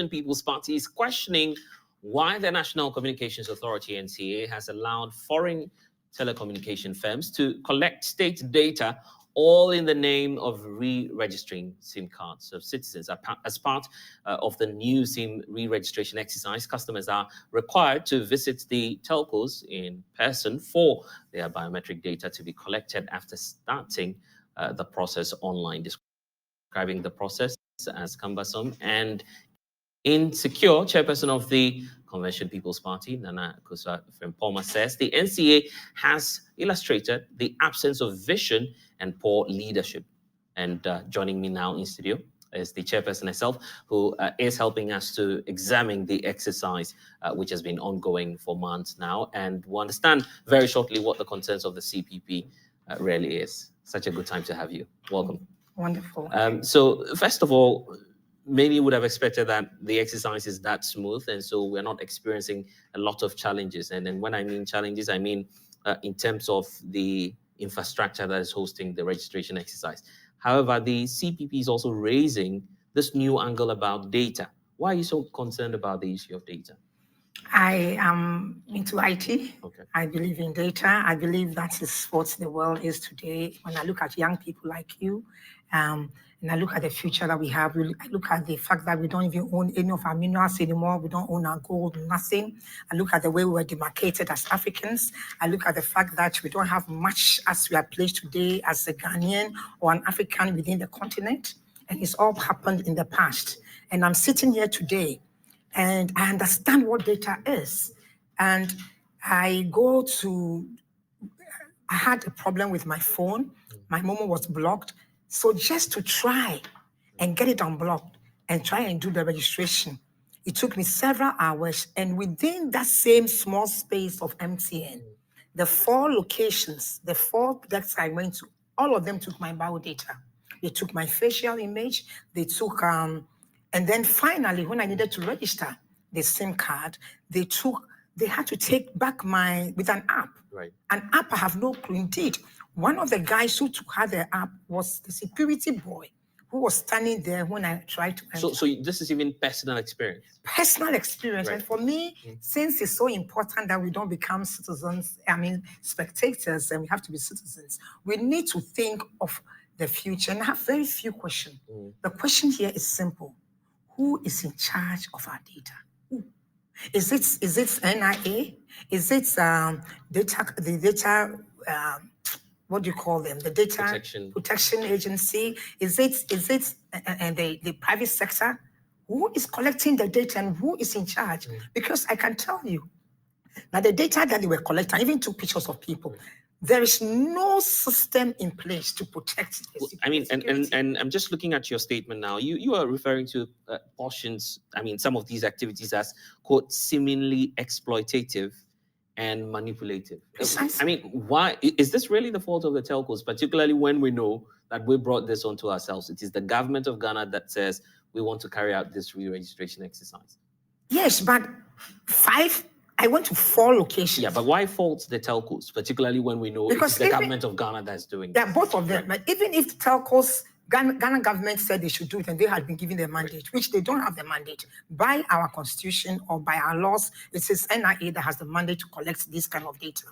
People's Party is questioning why the National Communications Authority, NCA, has allowed foreign telecommunication firms to collect state data, all in the name of re-registering SIM cards of citizens. As part of the new SIM re-registration exercise, customers are required to visit the telcos in person for their biometric data to be collected after starting the process online, describing the process as cumbersome and insecure. Chairperson of the Convention People's Party, Akosua Frimpomaa, says the NCA has illustrated the absence of vision and poor leadership. And joining me now in studio is the chairperson herself, who is helping us to examine the exercise, which has been ongoing for months now. And we'll understand very shortly what the concerns of the CPP really is. Such a good time to have you. Welcome. Wonderful. So first of all, many would have expected that the exercise is that smooth, and so we're not experiencing a lot of challenges. And then when I mean challenges, I mean in terms of the infrastructure that is hosting the registration exercise. However, the CPP is also raising this new angle about data. Why are you so concerned about the issue of data? I am into IT. Okay. I believe in data. I believe that is what the world is today. When I look at young people like you, and I look at the future that we have, I look at the fact that we don't even own any of our minerals anymore. We don't own our gold, nothing. I look at the way we were demarcated as Africans. I look at the fact that we don't have much as we are placed today as a Ghanaian or an African within the continent. And it's all happened in the past. And I'm sitting here today and I understand what data is. And I had a problem with my phone. My Momo was blocked. So just to try and get it unblocked and try and do the registration, it took me several hours. And within that same small space of MTN, the 4 locations, the 4 decks I went to, all of them took my bio data. They took my facial image. They took, and then finally, when I needed to register the SIM card, they had to take back with an app. Right. An app, I have no clue. Indeed, one of the guys who had the app was the security boy who was standing there when I tried to enter. So this is even personal experience? Personal experience. Right. And for me, since it's so important that we don't become citizens, spectators, and we have to be citizens, we need to think of the future. And I have very few questions. The question here is simple. Who is in charge of our data? Who? Is it NIA? Is it the data, what do you call them? The data protection agency? Is it the private sector? Who is collecting the data and who is in charge? Because I can tell you that the data that they were collecting, I even took pictures of people. There is no system in place to protect the and I'm just looking at your statement now. You are referring to portions, some of these activities as, quote, seemingly exploitative and manipulative. Precisely. Why is this really the fault of the telcos, particularly when we know that we brought this onto ourselves? It is the government of Ghana that says we want to carry out this re-registration exercise. Yes, but I went to 4 locations. Yeah, but why fault the telcos, particularly when we know it's the government of Ghana that's doing it? Yeah, both of them. Right. But even if the telcos, Ghana government said they should do it and they had been given the mandate, which they don't have the mandate. By our constitution or by our laws, it says NIA that has the mandate to collect this kind of data.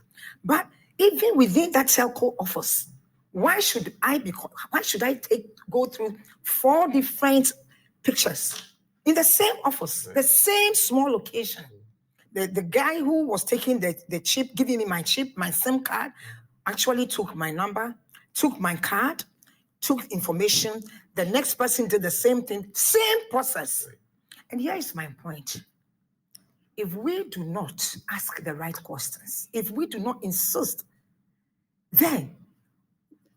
But even within that telco office, why should I go through 4 different pictures in the same office, the same small location? The guy who was taking the chip, giving me my chip, my SIM card, actually took my number, took my card, took information. The next person did the same thing, same process. Right. And here is my point. If we do not ask the right questions, if we do not insist, then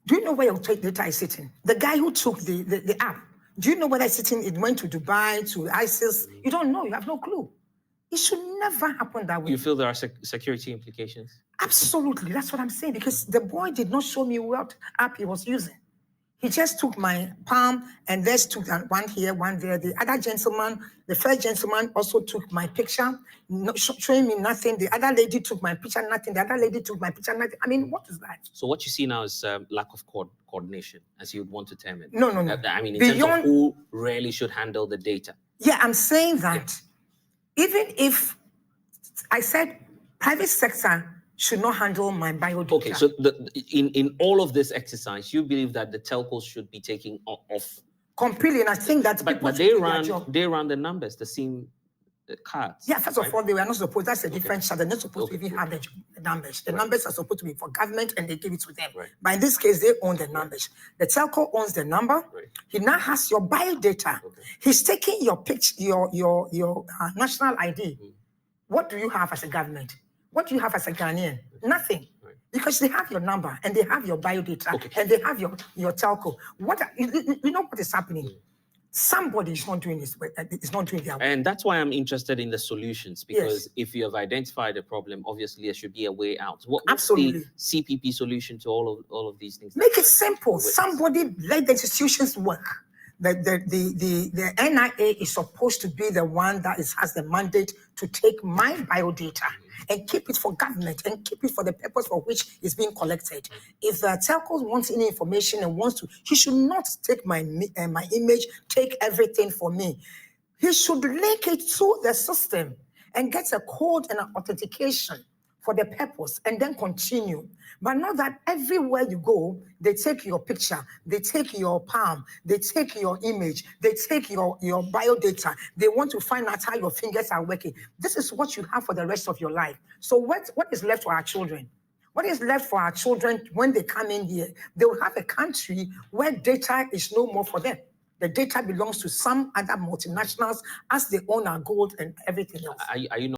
do you know where your data is sitting? The guy who took the app, do you know whether it's sitting, it went to Dubai, to ISIS? You don't know, you have no clue. It should never happen that way. You feel there are security implications? Absolutely, that's what I'm saying, because the boy did not show me what app he was using. He just took my palm and just took one here, one there. The other gentleman, the first gentleman also took my picture, showing me nothing. The other lady took my picture, nothing. The other lady took my picture, nothing. What is that? So what you see now is lack of coordination, as you would want to term it. No. In terms of who really should handle the data. Yeah, I'm saying that even if I said private sector should not handle my biodata. Okay, so in all of this exercise, you believe that the telcos should be taking off completely, and I think that but they ran the numbers, the SIM cards. Yeah, first of all, they were not supposed. That's a different chart. They're not supposed to even have the numbers. The numbers are supposed to be for government, and they give it to them. But in this case, they own the numbers. The telco owns the number. He now has your biodata. He's taking your picture, your national ID. What do you have as a government? What do you have as a Ghanaian? Nothing. Because they have your number and they have your biodata and they have your telco. You know what is happening? Somebody is not doing this. It's not doing their work. And that's why I'm interested in the solutions, because if you have identified a problem, obviously there should be a way out. What's the CPP solution to all of these things? Make it simple. Somebody let the institutions work. The NIA is supposed to be the one that has the mandate to take my biodata and keep it for government and keep it for the purpose for which it's being collected. If the telco wants any information and wants to, he should not take my image, take everything for me. He should link it to the system and get a code and an authentication for the purpose and then continue. But not that everywhere you go, they take your picture, they take your palm, they take your image, they take your biodata. They want to find out how your fingers are working. This is what you have for the rest of your life. So what is left for our children? What is left for our children when they come in here? They will have a country where data is no more for them. The data belongs to some other multinationals as they own our gold and everything else. Are you not